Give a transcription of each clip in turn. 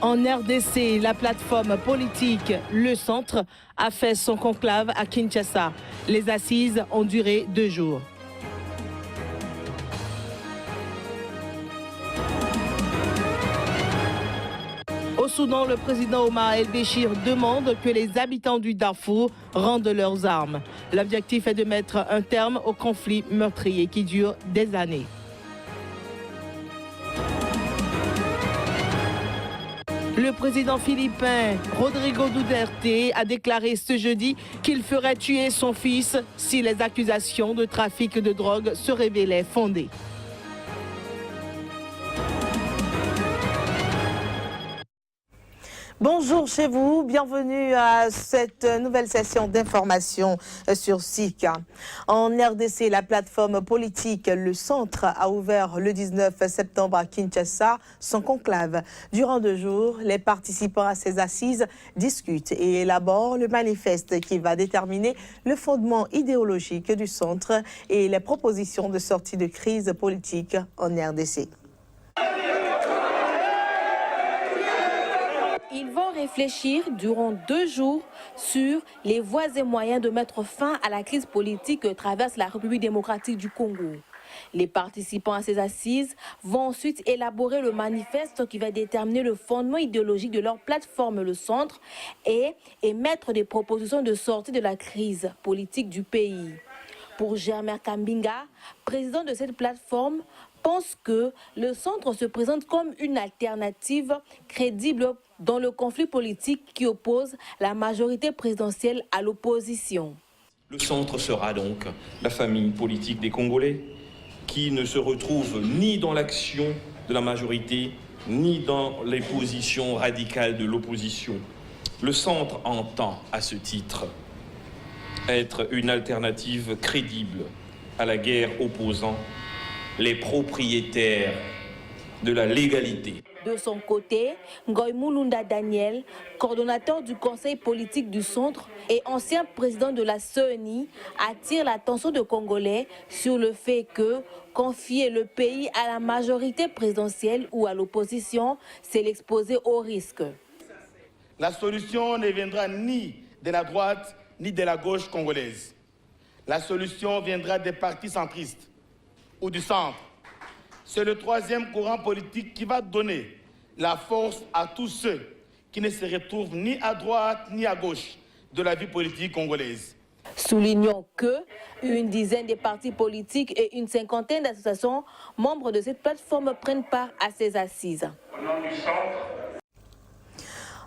En RDC, la plateforme politique Le Centre a fait son conclave à Kinshasa. Les assises ont duré 2 jours. Au Soudan, le président Omar El-Béchir demande que les habitants du Darfour rendent leurs armes. L'objectif est de mettre un terme au conflit meurtrier qui dure des années. Le président philippin Rodrigo Duterte a déclaré ce jeudi qu'il ferait tuer son fils si les accusations de trafic de drogue se révélaient fondées. Bonjour chez vous, bienvenue à cette nouvelle session d'information sur SIC. En RDC, la plateforme politique Le Centre a ouvert le 19 septembre à Kinshasa son conclave. Durant 2 jours, les participants à ces assises discutent et élaborent le manifeste qui va déterminer le fondement idéologique du centre et les propositions de sortie de crise politique en RDC. Ils vont réfléchir durant 2 jours sur les voies et moyens de mettre fin à la crise politique que traverse la République démocratique du Congo. Les participants à ces assises vont ensuite élaborer le manifeste qui va déterminer le fondement idéologique de leur plateforme Le Centre et émettre des propositions de sortie de la crise politique du pays. Pour Germain Kambinga, président de cette plateforme, pense que le centre se présente comme une alternative crédible dans le conflit politique qui oppose la majorité présidentielle à l'opposition. Le centre sera donc la famille politique des Congolais qui ne se retrouve ni dans l'action de la majorité ni dans les positions radicales de l'opposition. Le centre entend à ce titre être une alternative crédible à la guerre opposant les propriétaires de la légalité. De son côté, Ngoy Mulunda Daniel, coordonnateur du conseil politique du centre et ancien président de la CENI, attire l'attention des Congolais sur le fait que confier le pays à la majorité présidentielle ou à l'opposition, c'est l'exposer au risque. La solution ne viendra ni de la droite ni de la gauche congolaise. La solution viendra des partis centristes ou du centre. C'est le 3e courant politique qui va donner la force à tous ceux qui ne se retrouvent ni à droite ni à gauche de la vie politique congolaise. Soulignons que une dizaine de partis politiques et une 50aine d'associations membres de cette plateforme prennent part à ces assises.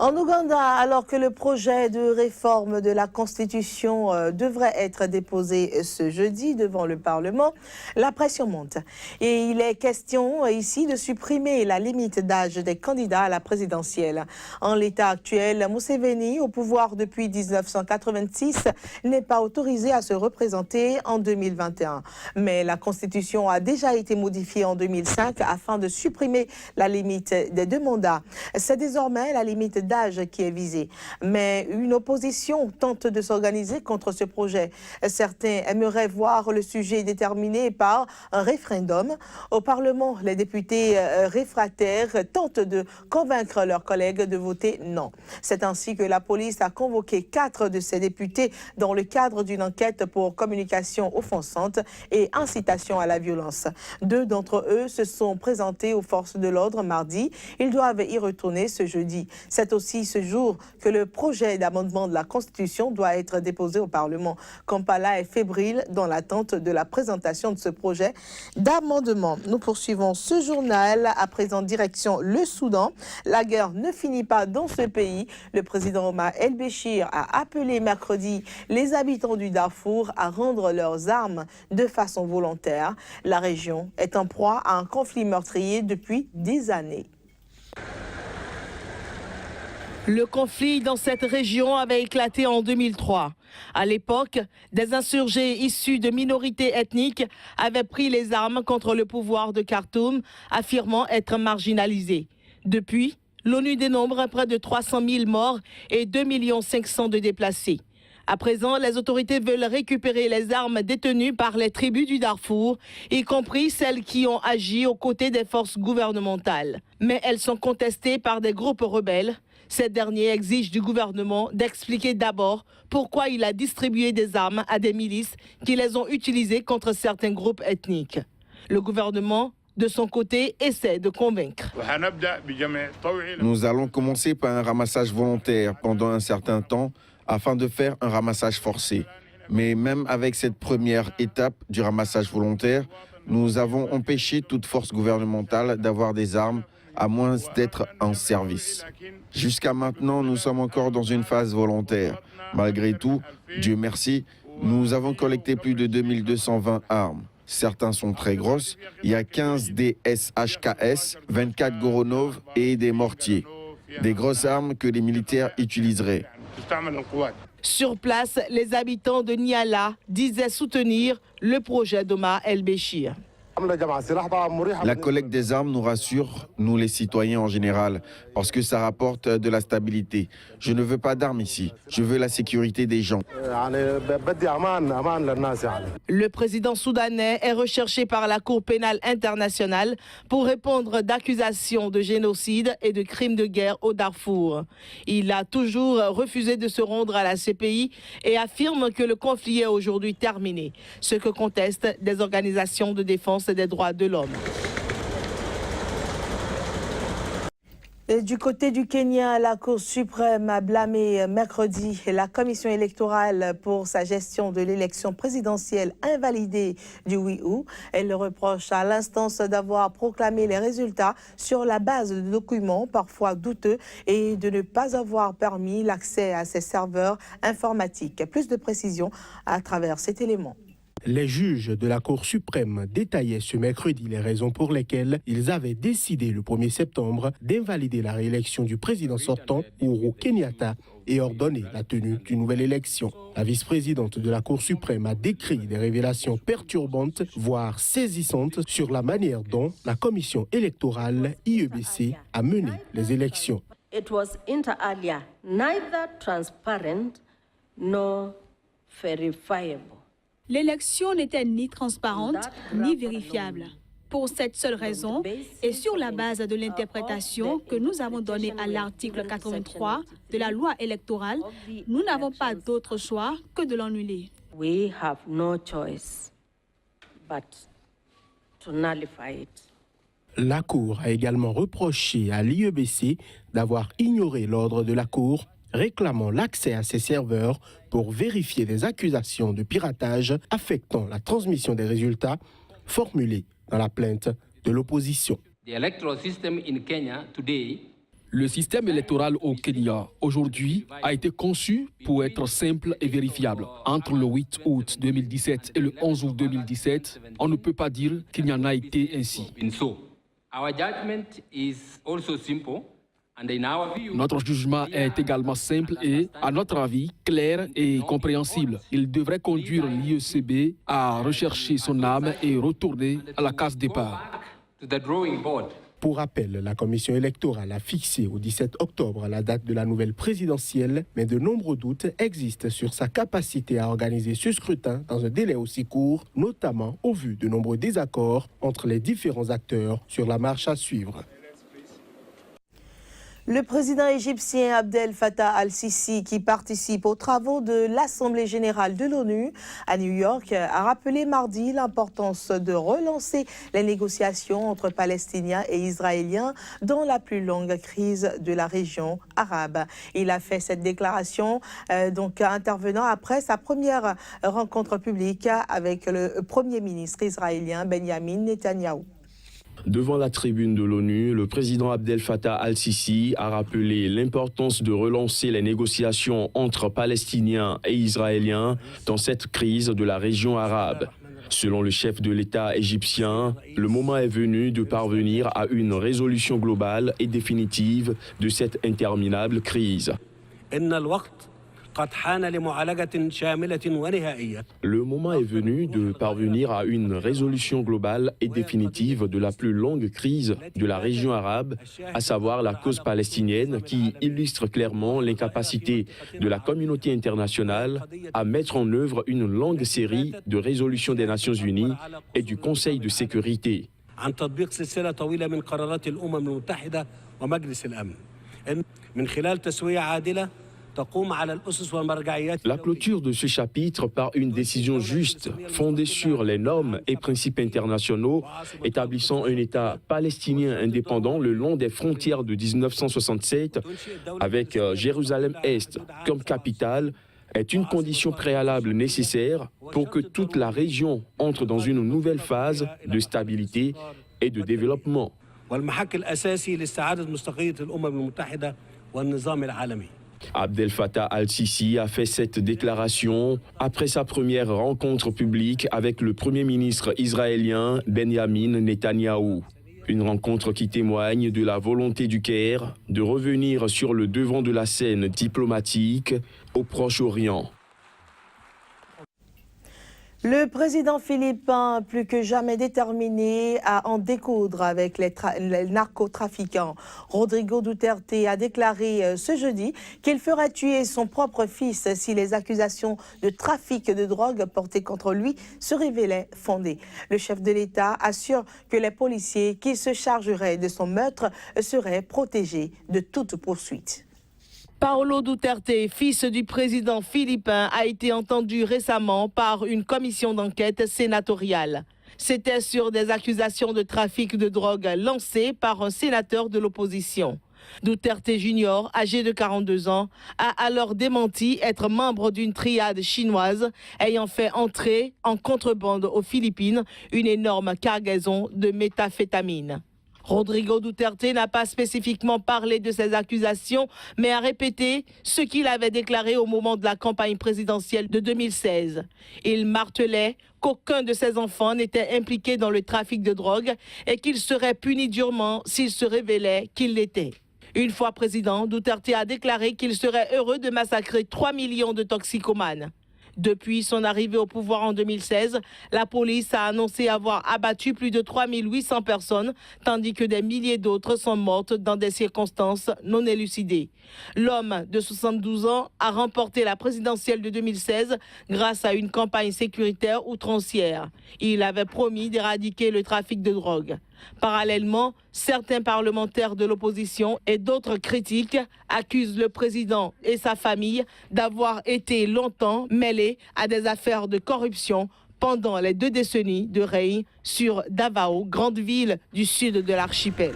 En Ouganda, alors que le projet de réforme de la Constitution devrait être déposé ce jeudi devant le Parlement, la pression monte. Et il est question ici de supprimer la limite d'âge des candidats à la présidentielle. En l'état actuel, Museveni, au pouvoir depuis 1986, n'est pas autorisé à se représenter en 2021. Mais la Constitution a déjà été modifiée en 2005 afin de supprimer la limite des 2 mandats. C'est désormais la limite d'âge qui est visée. Mais une opposition tente de s'organiser contre ce projet. Certains aimeraient voir le sujet déterminé par un référendum. Au Parlement, les députés réfractaires tentent de convaincre leurs collègues de voter non. C'est ainsi que la police a convoqué 4 de ses députés dans le cadre d'une enquête pour communication offensante et incitation à la violence. 2 d'entre eux se sont présentés aux forces de l'ordre mardi. Ils doivent y retourner ce jeudi. C'est aussi ce jour que le projet d'amendement de la Constitution doit être déposé au Parlement. Kampala est fébrile dans l'attente de la présentation de ce projet d'amendement. Nous poursuivons ce journal à présent direction le Soudan. La guerre ne finit pas dans ce pays. Le président Omar El-Béchir a appelé mercredi les habitants du Darfour à rendre leurs armes de façon volontaire. La région est en proie à un conflit meurtrier depuis des années. Le conflit dans cette région avait éclaté en 2003. À l'époque, des insurgés issus de minorités ethniques avaient pris les armes contre le pouvoir de Khartoum, affirmant être marginalisés. Depuis, l'ONU dénombre près de 300 000 morts et 2,5 millions de déplacés. À présent, les autorités veulent récupérer les armes détenues par les tribus du Darfour, y compris celles qui ont agi aux côtés des forces gouvernementales. Mais elles sont contestées par des groupes rebelles. Ces derniers exigent du gouvernement d'expliquer d'abord pourquoi il a distribué des armes à des milices qui les ont utilisées contre certains groupes ethniques. Le gouvernement, de son côté, essaie de convaincre. Nous allons commencer par un ramassage volontaire pendant un certain temps afin de faire un ramassage forcé. Mais même avec cette première étape du ramassage volontaire, nous avons empêché toute force gouvernementale d'avoir des armes à moins d'être en service. Jusqu'à maintenant, nous sommes encore dans une phase volontaire. Malgré tout, Dieu merci, nous avons collecté plus de 2220 armes. Certains sont très grosses. Il y a 15 DSHKS, 24 Goronov et des mortiers. Des grosses armes que les militaires utiliseraient. Sur place, les habitants de Niala disaient soutenir le projet d'Omar El-Béchir. La collecte des armes nous rassure, nous les citoyens en général, parce que ça rapporte de la stabilité. Je ne veux pas d'armes ici, je veux la sécurité des gens. Le président soudanais est recherché par la Cour pénale internationale pour répondre d'accusations de génocide et de crimes de guerre au Darfour. Il a toujours refusé de se rendre à la CPI et affirme que le conflit est aujourd'hui terminé, ce que contestent des organisations de défense des droits de l'homme. Du côté du Kenya, la Cour suprême a blâmé mercredi la commission électorale pour sa gestion de l'élection présidentielle invalidée du 8 août. Elle le reproche à l'instance d'avoir proclamé les résultats sur la base de documents parfois douteux et de ne pas avoir permis l'accès à ses serveurs informatiques. Plus de précisions à travers cet élément. Les juges de la Cour suprême détaillaient ce mercredi les raisons pour lesquelles ils avaient décidé le 1er septembre d'invalider la réélection du président sortant, Uhuru Kenyatta, et ordonné la tenue d'une nouvelle élection. La vice-présidente de la Cour suprême a décrit des révélations perturbantes, voire saisissantes, sur la manière dont la commission électorale IEBC a mené les élections. It was inter alia, neither transparent nor verifiable. L'élection n'était ni transparente ni vérifiable. Pour cette seule raison, et sur la base de l'interprétation que nous avons donnée à l'article 83 de la loi électorale, nous n'avons pas d'autre choix que de l'annuler. We have no choice but to nullify it. La Cour a également reproché à l'IEBC d'avoir ignoré l'ordre de la Cour réclamant l'accès à ses serveurs pour vérifier des accusations de piratage affectant la transmission des résultats formulées dans la plainte de l'opposition. Le système électoral au Kenya aujourd'hui a été conçu pour être simple et vérifiable. Entre le 8 août 2017 et le 11 août 2017, on ne peut pas dire qu'il n'y en a été ainsi. Notre jugement est également simple et, à notre avis, clair et compréhensible. Il devrait conduire l'IECB à rechercher son âme et retourner à la case départ. Pour rappel, la commission électorale a fixé au 17 octobre la date de la nouvelle présidentielle, mais de nombreux doutes existent sur sa capacité à organiser ce scrutin dans un délai aussi court, notamment au vu de nombreux désaccords entre les différents acteurs sur la marche à suivre. Le président égyptien Abdel Fattah al-Sisi, qui participe aux travaux de l'Assemblée générale de l'ONU à New York, a rappelé mardi l'importance de relancer les négociations entre Palestiniens et Israéliens dans la plus longue crise de la région arabe. Il a fait cette déclaration intervenant après sa première rencontre publique avec le Premier ministre israélien Benjamin Netanyahou. Devant la tribune de l'ONU, le président Abdel Fattah al-Sisi a rappelé l'importance de relancer les négociations entre Palestiniens et Israéliens dans cette crise de la région arabe. Selon le chef de l'État égyptien, le moment est venu de parvenir à une résolution globale et définitive de cette interminable crise. Le moment est venu de parvenir à une résolution globale et définitive de la plus longue crise de la région arabe, à savoir la cause palestinienne, qui illustre clairement l'incapacité de la communauté internationale à mettre en œuvre une longue série de résolutions des Nations Unies et du Conseil de sécurité. La clôture de ce chapitre par une décision juste, fondée sur les normes et principes internationaux, établissant un État palestinien indépendant le long des frontières de 1967, avec Jérusalem-Est comme capitale, est une condition préalable nécessaire pour que toute la région entre dans une nouvelle phase de stabilité et de développement. Abdel Fattah al-Sisi a fait cette déclaration après sa première rencontre publique avec le Premier ministre israélien Benjamin Netanyahou. Une rencontre qui témoigne de la volonté du Caire de revenir sur le devant de la scène diplomatique au Proche-Orient. Le président philippin, plus que jamais déterminé à en découdre avec les narcotrafiquants, Rodrigo Duterte a déclaré ce jeudi qu'il ferait tuer son propre fils si les accusations de trafic de drogue portées contre lui se révélaient fondées. Le chef de l'État assure que les policiers qui se chargeraient de son meurtre seraient protégés de toute poursuite. Paolo Duterte, fils du président philippin, a été entendu récemment par une commission d'enquête sénatoriale. C'était sur des accusations de trafic de drogue lancées par un sénateur de l'opposition. Duterte Junior, âgé de 42 ans, a alors démenti être membre d'une triade chinoise ayant fait entrer en contrebande aux Philippines une énorme cargaison de méthamphétamine. Rodrigo Duterte n'a pas spécifiquement parlé de ces accusations, mais a répété ce qu'il avait déclaré au moment de la campagne présidentielle de 2016. Il martelait qu'aucun de ses enfants n'était impliqué dans le trafic de drogue et qu'il serait puni durement s'il se révélait qu'il l'était. Une fois président, Duterte a déclaré qu'il serait heureux de massacrer 3 millions de toxicomanes. Depuis son arrivée au pouvoir en 2016, la police a annoncé avoir abattu plus de 3800 personnes, tandis que des milliers d'autres sont mortes dans des circonstances non élucidées. L'homme de 72 ans a remporté la présidentielle de 2016 grâce à une campagne sécuritaire outrancière. Il avait promis d'éradiquer le trafic de drogue. Parallèlement, certains parlementaires de l'opposition et d'autres critiques accusent le président et sa famille d'avoir été longtemps mêlés à des affaires de corruption pendant les 2 décennies de règne sur Davao, grande ville du sud de l'archipel.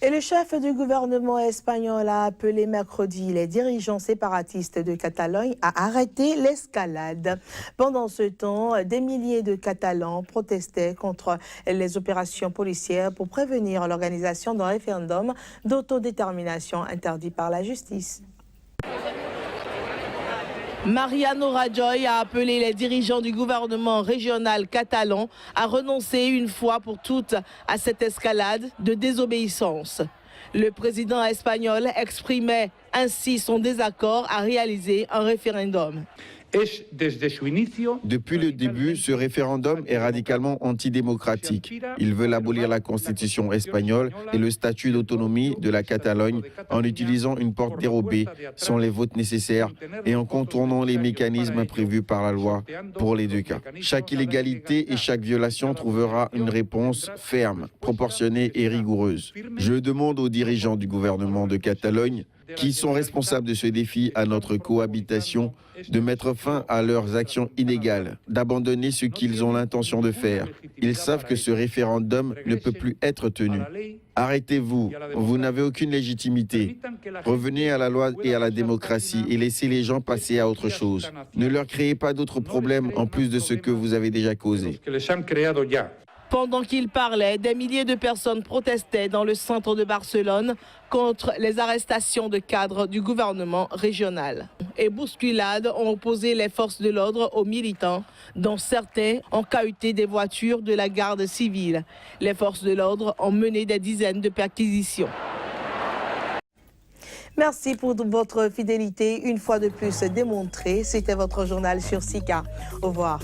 Et le chef du gouvernement espagnol a appelé mercredi les dirigeants séparatistes de Catalogne à arrêter l'escalade. Pendant ce temps, des milliers de Catalans protestaient contre les opérations policières pour prévenir l'organisation d'un référendum d'autodétermination interdit par la justice. Mariano Rajoy a appelé les dirigeants du gouvernement régional catalan à renoncer une fois pour toutes à cette escalade de désobéissance. Le président espagnol exprimait ainsi son désaccord à réaliser un référendum. Depuis le début, ce référendum est radicalement antidémocratique. Ils veulent abolir la constitution espagnole et le statut d'autonomie de la Catalogne en utilisant une porte dérobée sans les votes nécessaires et en contournant les mécanismes prévus par la loi pour les 2 cas. Chaque illégalité et chaque violation trouvera une réponse ferme, proportionnée et rigoureuse. Je demande aux dirigeants du gouvernement de Catalogne qui sont responsables de ce défi à notre cohabitation, de mettre fin à leurs actions illégales, d'abandonner ce qu'ils ont l'intention de faire. Ils savent que ce référendum ne peut plus être tenu. Arrêtez-vous, vous n'avez aucune légitimité. Revenez à la loi et à la démocratie et laissez les gens passer à autre chose. Ne leur créez pas d'autres problèmes en plus de ce que vous avez déjà causé. Pendant qu'il parlait, des milliers de personnes protestaient dans le centre de Barcelone contre les arrestations de cadres du gouvernement régional. Et bousculades ont opposé les forces de l'ordre aux militants, dont certains ont cahuté des voitures de la garde civile. Les forces de l'ordre ont mené des dizaines de perquisitions. Merci pour votre fidélité, une fois de plus démontrée. C'était votre journal sur Sika. Au revoir.